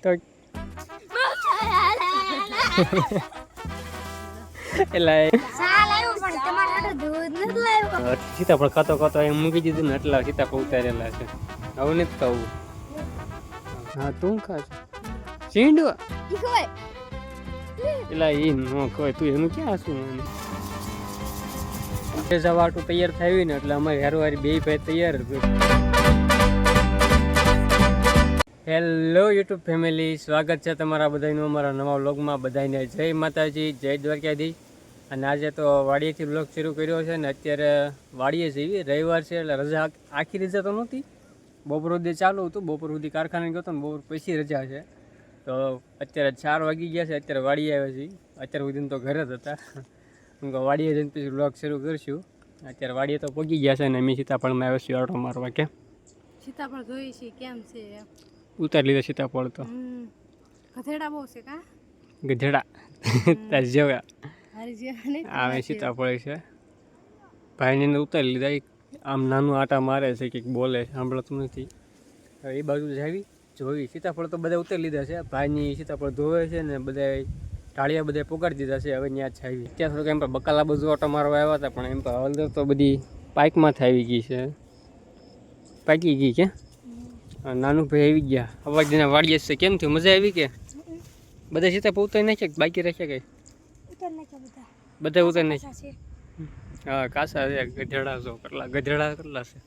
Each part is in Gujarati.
તો એટલે સીતાફળ ખાતો ખાતો એમ મૂકી દીધું ને એટલા સીતાફળ ઉતારેલા છે. હવે નથી ખાવું. હા તું ખાશ ચીંડવા એટલે એ ન ખવાય. તું એનું ક્યાં શું મને વાટું તૈયાર થાય ને એટલે અમારી હારવારી બે ભાઈ તૈયાર હતું. હેલો યુટ્યુબ ફેમિલી, સ્વાગત છે તમારા બધાનું અમારા નવા વ્લોગમાં. બધાને જય માતાજી, જય દ્વારકાધીશ. અને આજે તો વાડીએથી વ્લોગ શરૂ કર્યો છે ને અત્યારે વાડીએ જઈએ. રવિવાર છે એટલે રજા, આખી રજા તો નહોતી, બપોર સુધી ચાલુ હતું. બપોર સુધી કારખાને ગયો હતો ને બપોર પછી રજા છે. તો અત્યારે 4 વાગી ગયા છે, અત્યારે વાડીએ આવ્યા છીએ. અત્યાર સુધી તો ઘરે જ હતા. હું કહું વાડીએ જઈને પછી વ્લોગ શરૂ કરીશું. અત્યારે વાડીએ તો પગી ગયા છે ને અમે સીતાફળમાં આવ્યા છીએ આટો મારવા. કે સીતાફળ જોઈ છે કેમ છે? ઉતારી લીધા સીતાફળ તો. ગધેડા બહુ છે કા? ગધેડા તાર જેવા હારી જેવા ને આવે સીતાફળ છે. ભાઈને ઉતારી લીધા. આમ નાનું આટા મારે છે, કંઈક બોલે, સાંભળતું નથી. હવે એ બાજુ જાવી જોઈ. સીતાફળ તો બધા ઉતારી લીધા છે. ભાઈની સીતાફળ ધોવે છે ને બધા ટાળિયા બધા પોગાડી દીધા છે. હવે ત્યાં જ આવી. ત્યાં થોડુંક એમ પર બકાલા બધું આટો મારવા આવ્યા હતા, પણ એમ પર હળદર તો બધી પાઇકમાંથી આવી ગઈ છે, પાકી ગઈ. કે નાનું ભાઈ આવી ગયા. અવાજના વાડીએ છે. કેમ થયું? મજા આવી? કે બધા સીતાફળ ઉતારી નાખ્યા? બાકી રાખ્યા? કઈ બધા ઉતારી નાખ્યા? હા કાસા છે. ગધેડા છો કેટલા? ગધેડા કેટલા છે?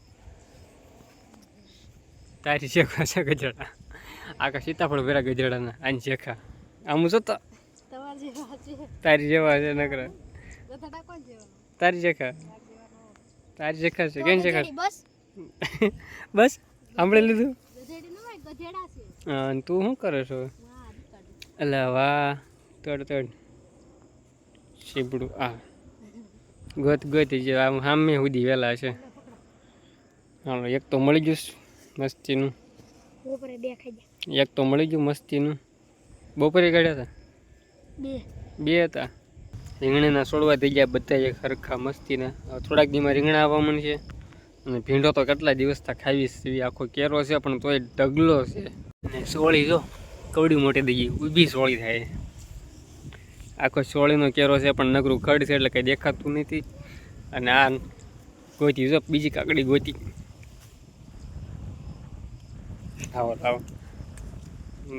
તારી શેખા છે ગધેડા. આખા સીતાફળ ભેરા ગધેડાના. આની શેખા આમ જોતા તારી જેવા છે નકરા. તારી શેખા, તારી શેખા છે. કેમ શેખા? બસ સાંભળી લીધું. હા તું શું કરે છો? એટલે વાહ તડ સીબડું આ ગોતી છે. આમ સામે સુધી વહેલા છે. હાલો એક તો મળી ગયું મસ્તીનું. એક તો મળી ગયું મસ્તીનું. બપોરે કાઢ્યા હતા? બે હતા. રીંગણાના છોડવા થઈ ગયા બધા એક સરખા મસ્તીના. થોડાક દીમાં રીંગણા આવવા મળશે. અને ભીંડો તો કેટલા દિવસથી ખાવીશ. આખો કેરો છે પણ તોય ઢગલો છે. અને સોળી જો કવડી મોટી દઈ ઊભી સોળી થાય. આખો સોળીનો કેરો છે પણ નકરું ખડ છે એટલે કંઈ દેખાતું નથી. અને આ ગોતી જો બીજી કાકડી ગોતી. આવો લાવો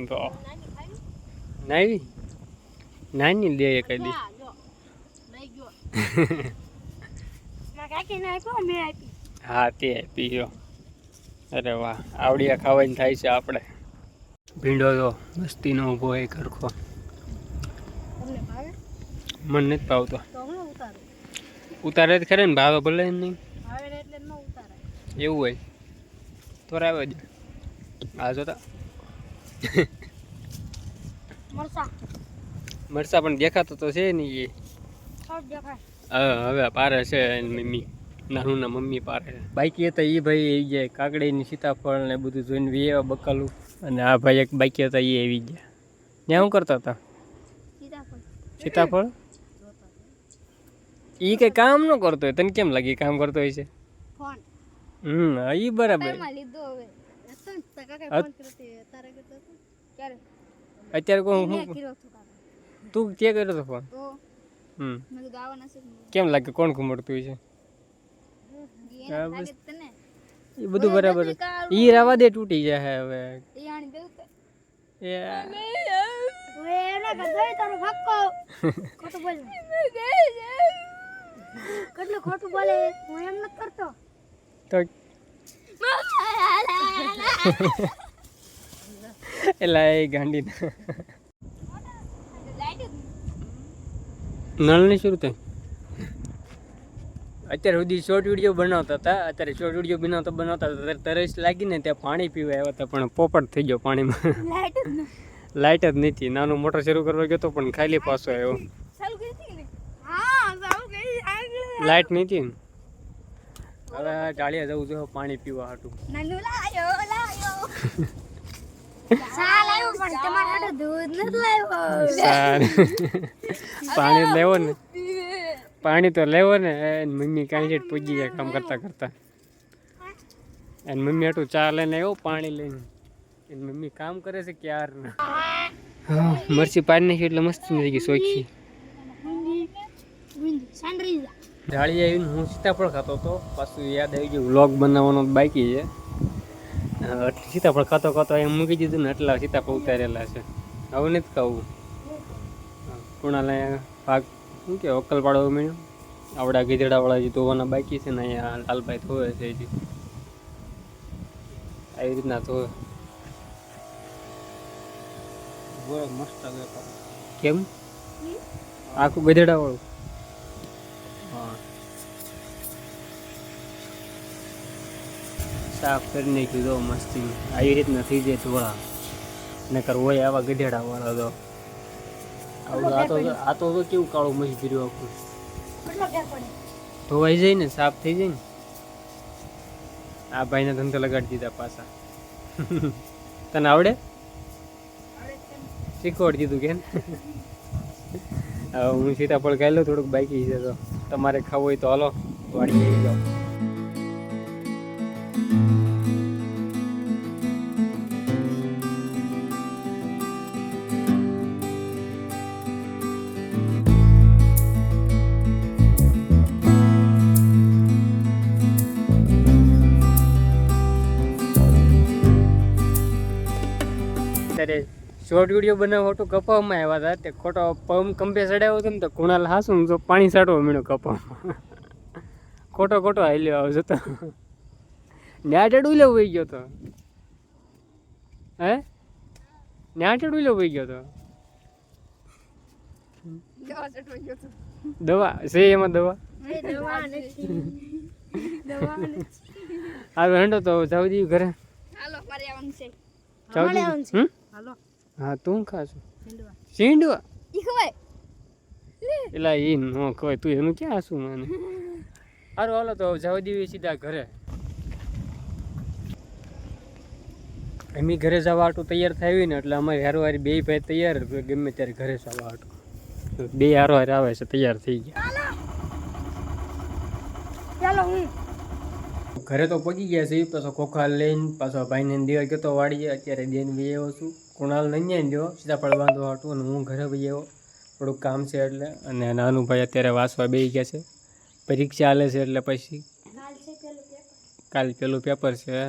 તો નાવી નાની લે કઈ દી. હા તે આપી ગયો. અરે વાહ આવડિયા ખાવાની થાય છે આપણે. ભીંડો તો મસ્તીનો ઊભો હોય ખરખો. મને નથી ભાવતો. ઉતારે જ ખરે ને, ભાવે ભલે નહીં. એવું હોય તો આવે જ. આ જોતા મરસા પણ દેખાતો તો છે નહીં. હવે પારે છે મમ્મી, નાનું ના મમ્મી પારે. બાઈકી હતા એ ભાઈ આવી જાય. કાકડીની સીતાફળ ને બધું જોઈને વી એવા બકાલું. અને આ ભાઈ એક બાઈકી હતા એ આવી ગયા. ત્યાં શું કરતા હતા? સીતાફળ. એ કઈ કામ ન કરતો હોય. તને કેમ લાગે કામ કરતો હોય છે? એ બરાબર. અત્યારે કોણ તું કે કર્યો તો ફોન? કેમ લાગે કોણ ઘુમડતું હોય છે? એ બધું બરાબર. ઈ રાવા દે, તૂટી જાય હવે. કેટલું ખોટું બોલે. હું એમ નથી કરતો. તો એલા એ ગાંડી નળ નહીં શરૂ થાય. અત્યાર સુધી શોર્ટ વિડીયો બનાવતા હતા. અત્યારે શોર્ટ વિડીયો બનાવતા હતા તરસ લાગીને ત્યાં પાણી પીવા આવ્યા હતા, પણ પોપટ થઈ ગયો પાણીમાં. લાઈટ જ નથી. નાનું મોટર શરૂ કરવા ગયો તો પણ ખાલી પાછો આવ્યો. લાઈટ નથી. હવે ટાળિયા જવું જોઈએ પાણી પીવા હાટું. પાણી લેવો ને, પાણી તો લેવો ને. મમ્મી કાંઈ છે પૂજી જાય કામ કરતા કરતા. અને મમ્મી હાટું ચા લઈને આવ્યો, પાણી લઈને. એની મમ્મી કામ કરે છે ક્યાર હા મરચી પાડી નાખી એટલે મસ્ત થઈ ગઈ સોખી જાળી આવીને હું સીતાફળ ખાતો હતો પાછું યાદ આવી ગયું વ્લોગ બનાવવાનો બાકી છે સીતાફળ ખાતો ખાતો એમ મૂકી દીધું ને એટલા સીતાફળ ઉતારેલા છે આવું નથી ખાવું કુણાલ ભાગ શું કે અક્કલ પાડવો મળ્યો આવડા ગીધડાવાળા જે ધોવાના બાકી છે ને અહીંયા લાલભાઈ ધોવે છે હજી આવી રીતના ધોવે મસ્ત કેમ આખું ગધેડાવાળું હા સાફ કરી નાખ્યું તો મસ્તી આવી રીતના થઈ જાય થોડા નકર હોય આવા ગધેડાવાળા તો આ તો કેવું કાળું મસ્ત કર્યું આખું ધોવાઈ જાય ને સાફ થઈ જાય ને આ ભાઈને ધંધો લગાડી દીધા પાછા તને આવડે શીખવાડી દીધું કે હવે હું સીતાફળ ખાઈ લઉં થોડુંક બાકી છે તો તમારે ખાવું હોય તો હાલો વાડી આવી જાઓ ત્યારે શોર્ટ વિડીયો બનાવવા ખોટું કપાવવામાં આવ્યા હતા તે ખોટો પંપ કંપે ચડાવ્યો હતો ને તો કુણાલ હાસું તો પાણી છાંટવા મીણો કપાવમાં ખોટો હાલ્યો આવજો તો ન્યાટેડ ઉલ્યો વહી ગયો તો હે ન્યાટેડ ઉલ્યો વહી ગયો તો દવા છે એમાં દવા હાલો હેંડો તો જાવ દી ઘરે હા તું ખાશું સીંડવા એલા એ ન ખવાય તું એનું ક્યાં હશું મને સારું હાલો તો જવા દેવી સીધા ઘરે એમ ઘરે જવા હાટું તૈયાર થાય ને એટલે અમારી હારવારી બે ભાઈ તૈયાર ગમે ત્યારે ઘરે જવા હાટું બે હારવાર આવે છે તૈયાર થઈ ગયા ઘરે તો પહોંચી ગયા છે પાછો ખોખા લઈને પાછો ભાઈને દેવા ગયો તો વાડીએ અત્યારે દેન બી આવ્યો છું કુણાલ નહીં ગયો સીતાફળ બાંધવા હતું અને હું ઘરે બી આવ્યો થોડુંક કામ છે એટલે અને નાનું ભાઈ અત્યારે વાંચવા બેસી ગયા છે પરીક્ષા હાલે છે એટલે પછી કાલ પેલું પેપર છે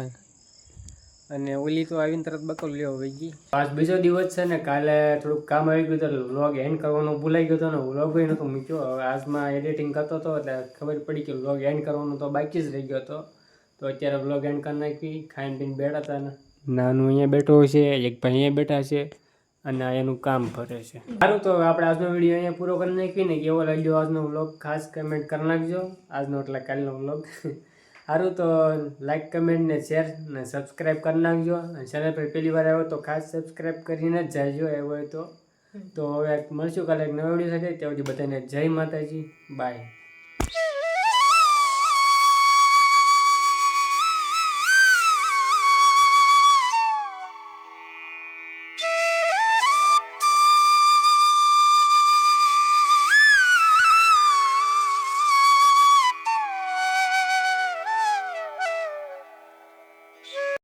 અને ઓલી તો આવીને તરત બકલ લેવો વહી ગઈ આજ બીજો દિવસ છે ને કાલે થોડુંક કામ આવી ગયું તો વ્લોગ એન્ડ કરવાનો ભૂલાઈ ગયો હતો ને વ્લોગ નહોતો મૂક્યો હવે આજમાં એડિટિંગ કરતો હતો એટલે ખબર પડી કે વ્લોગ એન્ડ કરવાનો તો બાકી જ રહી ગયો હતો તો અત્યારે વ્લોગ એન્ડ કરી નાખી ખાઈને પીને બેઠા હતા ને નાનું અહીંયા બેઠો છે એક ભાઈ અહીંયા બેઠા છે અને એનું કામ કરે છે સારું તો આપણે આજનો વિડીયો અહીંયા પૂરો કરી નાખીને કેવો લાગ્યો આજનો વ્લોગ ખાસ કમેન્ટ કરી નાખજો આજનો એટલે કાલનો વ્લોગ સારું તો લાઈક કમેન્ટ ને શેર ને સબસ્ક્રાઈબ કરી નાખજો અને ચેનલ પર પહેલી વાર આવ્યો તો ખાસ સબસ્ક્રાઈબ કરીને જ જાયજો એવું હોય તો હવે મળશું કાલે એક નવો વિડીયો સાથે ત્યાં સુધી બધાને જય માતાજી બાય.